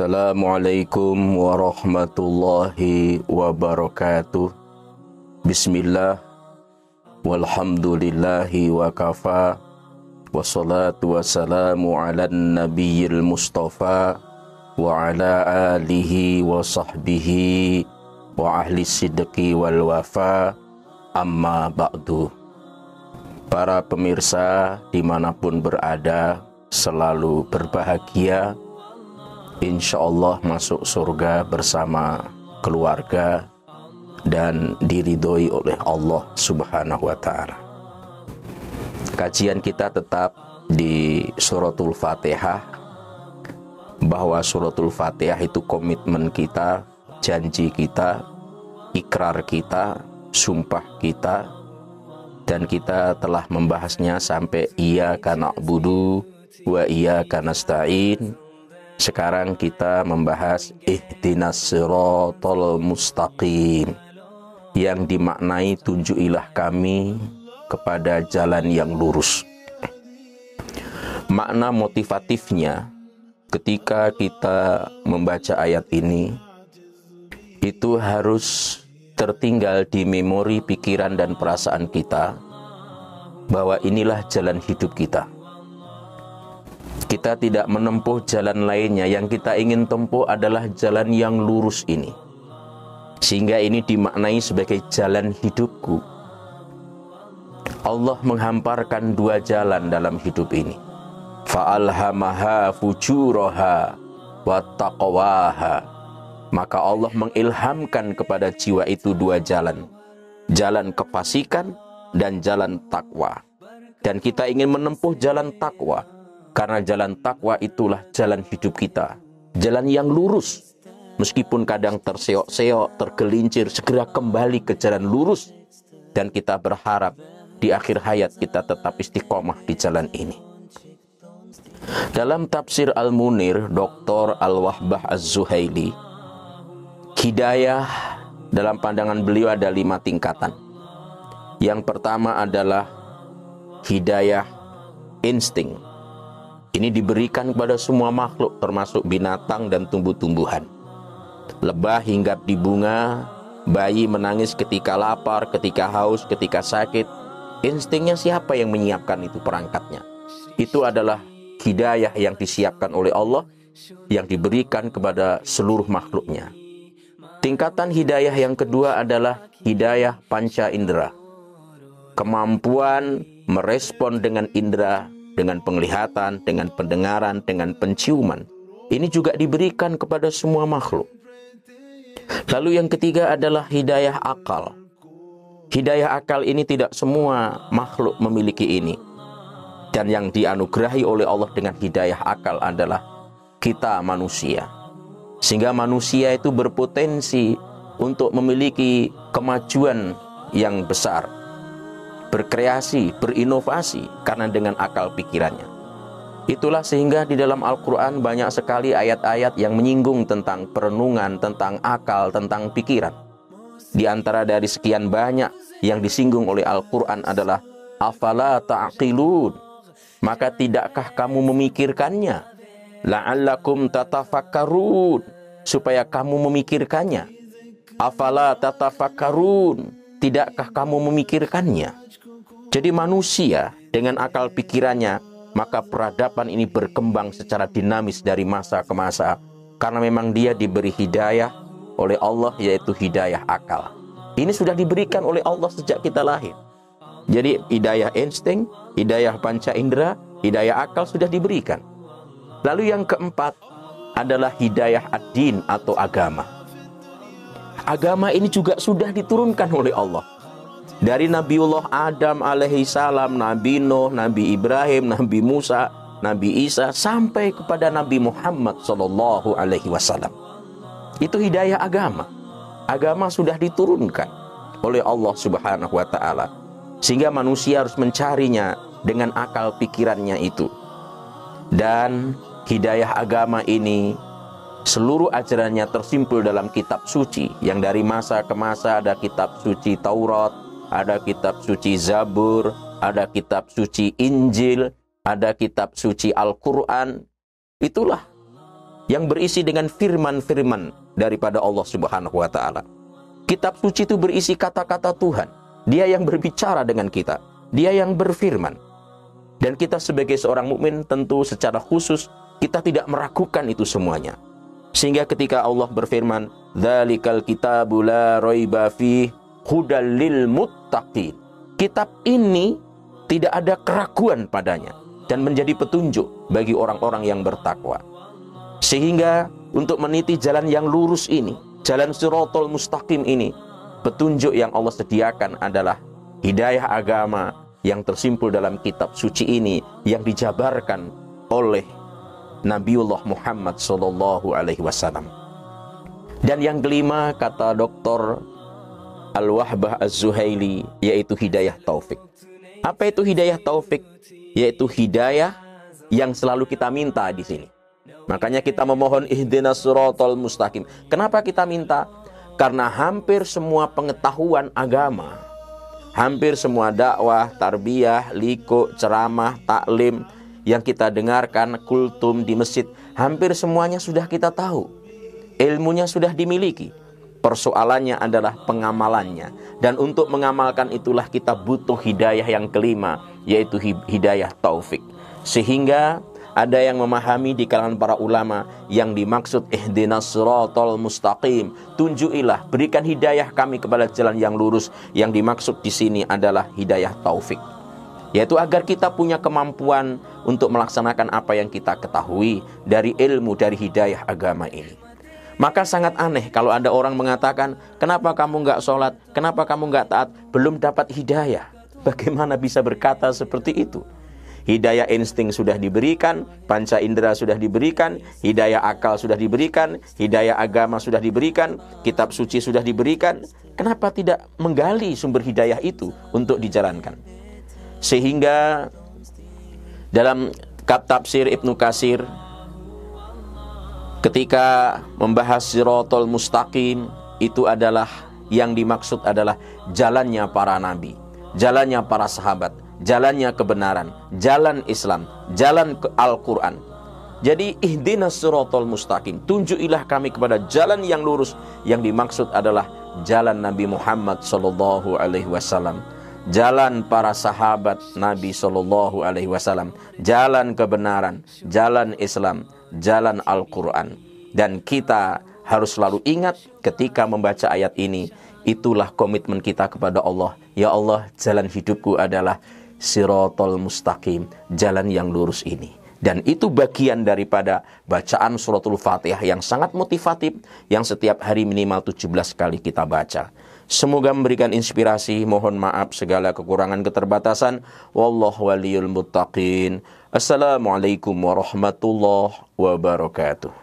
Assalamualaikum warahmatullahi wabarakatuh. Bismillah, walhamdulillahi wa kafa, wassalatu wassalamu ala nabiyil mustafa wa ala alihi wa sahbihi wa ahli sidqi wal wafa, amma ba'du. Para pemirsa dimanapun berada, selalu berbahagia, insya Allah masuk surga bersama keluarga dan diridhoi oleh Allah Subhanahu wa ta'ala. Kajian kita tetap di suratul Fatihah, bahwa suratul Fatihah itu komitmen kita, janji kita, ikrar kita, sumpah kita, dan kita telah membahasnya sampai iyyaka na'budu wa iyyaka nasta'in. Sekarang kita membahas ihdinas siratal mustaqim, yang dimaknai tunjukilah kami kepada jalan yang lurus. Makna motivatifnya ketika kita membaca ayat ini, itu harus tertinggal di memori pikiran dan perasaan kita bahwa inilah jalan hidup kita. Kita tidak menempuh jalan lainnya, yang kita ingin tempuh adalah jalan yang lurus ini. Sehingga ini dimaknai sebagai jalan hidupku. Allah menghamparkan dua jalan dalam hidup ini. Fa'alhamaha fujuraha wa taqwaha. Maka Allah mengilhamkan kepada jiwa itu dua jalan. Jalan kefasikan dan jalan takwa. Dan kita ingin menempuh jalan takwa, karena jalan takwa itulah jalan hidup kita. Jalan yang lurus. Meskipun kadang terseok-seok, tergelincir, segera kembali ke jalan lurus. Dan kita berharap di akhir hayat kita tetap istiqomah di jalan ini. Dalam tafsir Al-Munir, Dr. Al-Wahbah Az-Zuhaili, hidayah dalam pandangan beliau ada 5 tingkatan. Yang pertama adalah hidayah insting. Ini diberikan kepada semua makhluk, termasuk binatang dan tumbuh-tumbuhan. Lebah hinggap di bunga, bayi menangis ketika lapar, ketika haus, ketika sakit. Instingnya siapa yang menyiapkan itu perangkatnya? Itu adalah hidayah yang disiapkan oleh Allah, yang diberikan kepada seluruh makhluknya. Tingkatan hidayah yang kedua adalah hidayah panca indera. Kemampuan merespon dengan indera, dengan penglihatan, dengan pendengaran, dengan penciuman. Ini juga diberikan kepada semua makhluk. Lalu yang ketiga adalah hidayah akal. Hidayah akal ini tidak semua makhluk memiliki ini. Dan yang dianugerahi oleh Allah dengan hidayah akal adalah kita manusia. Sehingga manusia itu berpotensi untuk memiliki kemajuan yang besar, berkreasi, berinovasi karena dengan akal pikirannya. Itulah sehingga di dalam Al-Quran banyak sekali ayat-ayat yang menyinggung tentang perenungan, tentang akal, tentang pikiran. Di antara dari sekian banyak yang disinggung oleh Al-Quran adalah afala ta'qilun, maka tidakkah kamu memikirkannya? La'allakum tatafakkarun, supaya kamu memikirkannya. Afala tatafakkarun, tidakkah kamu memikirkannya? Jadi manusia dengan akal pikirannya, maka peradaban ini berkembang secara dinamis dari masa ke masa. Karena memang dia diberi hidayah oleh Allah, yaitu hidayah akal. Ini sudah diberikan oleh Allah sejak kita lahir. Jadi hidayah insting, hidayah panca indera, hidayah akal sudah diberikan. Lalu yang keempat adalah hidayah ad-din atau agama. Agama ini juga sudah diturunkan oleh Allah. Dari Nabiullah Adam alaihi salam, Nabi Nuh, Nabi Ibrahim, Nabi Musa, Nabi Isa, sampai kepada Nabi Muhammad sallallahu alaihi wasallam. Itu hidayah agama. Agama sudah diturunkan oleh Allah Subhanahu wa ta'ala. Sehingga manusia harus mencarinya dengan akal pikirannya itu. Dan hidayah agama ini, seluruh ajarannya tersimpul dalam kitab suci, yang dari masa ke masa ada kitab suci Taurat, ada kitab suci Zabur, ada kitab suci Injil, ada kitab suci Al-Quran. Itulah yang berisi dengan firman-firman daripada Allah Subhanahu wa taala. Kitab suci itu berisi kata-kata Tuhan. Dia yang berbicara dengan kita, Dia yang berfirman. Dan kita sebagai seorang mukmin tentu secara khusus kita tidak meragukan itu semuanya. Sehingga ketika Allah berfirman, "Dzalikal kitabu la raiba fihi hudal lil muttaqin." Kitab ini tidak ada keraguan padanya dan menjadi petunjuk bagi orang-orang yang bertakwa. Sehingga untuk meniti jalan yang lurus ini, jalan Shiratal Mustaqim ini, petunjuk yang Allah sediakan adalah hidayah agama yang tersimpul dalam kitab suci ini yang dijabarkan oleh Nabiullah Muhammad SAW. Dan yang kelima, kata Dr. Al-Wahbah Az-Zuhaili, yaitu hidayah taufik. Apa itu hidayah taufik? Yaitu hidayah yang selalu kita minta di sini. Makanya kita memohon ihdinas siratal mustaqim. Kenapa kita minta? Karena hampir semua pengetahuan agama, hampir semua dakwah, tarbiyah, liko, ceramah, taklim yang kita dengarkan, kultum di masjid, hampir semuanya sudah kita tahu. Ilmunya sudah dimiliki. Persoalannya adalah pengamalannya. Dan untuk mengamalkan itulah kita butuh hidayah yang kelima, yaitu hidayah taufik. Sehingga ada yang memahami di kalangan para ulama yang dimaksud ihdinas siratal mustaqim, tunjukilah, berikan hidayah kami kepada jalan yang lurus. Yang dimaksud di sini adalah hidayah taufik, yaitu agar kita punya kemampuan untuk melaksanakan apa yang kita ketahui dari ilmu, dari hidayah agama ini. Maka sangat aneh kalau ada orang mengatakan, kenapa kamu nggak sholat, kenapa kamu nggak taat, belum dapat hidayah. Bagaimana bisa berkata seperti itu? Hidayah insting sudah diberikan, panca indera sudah diberikan, hidayah akal sudah diberikan, hidayah agama sudah diberikan, kitab suci sudah diberikan. Kenapa tidak menggali sumber hidayah itu untuk dijalankan? Sehingga dalam tafsir Ibnu Katsir, ketika membahas Shiratal Mustaqim, itu adalah yang dimaksud adalah jalannya para nabi, jalannya para sahabat, jalannya kebenaran, jalan Islam, jalan Al-Quran. Jadi ihdinas siratal mustaqim, tunjukilah kami kepada jalan yang lurus. Yang dimaksud adalah jalan Nabi Muhammad SAW, jalan para sahabat Nabi SAW, jalan kebenaran, jalan Islam, jalan Al-Quran. Dan kita harus selalu ingat ketika membaca ayat ini, itulah komitmen kita kepada Allah. Ya Allah, jalan hidupku adalah Shiratal Mustaqim, jalan yang lurus ini. Dan itu bagian daripada bacaan suratul Fatihah yang sangat motivatif, yang setiap hari minimal 17 kali kita baca. Semoga memberikan inspirasi. Mohon maaf segala kekurangan keterbatasan. Wallahu waliyul muttaqin. Assalamualaikum warahmatullahi wabarakatuh.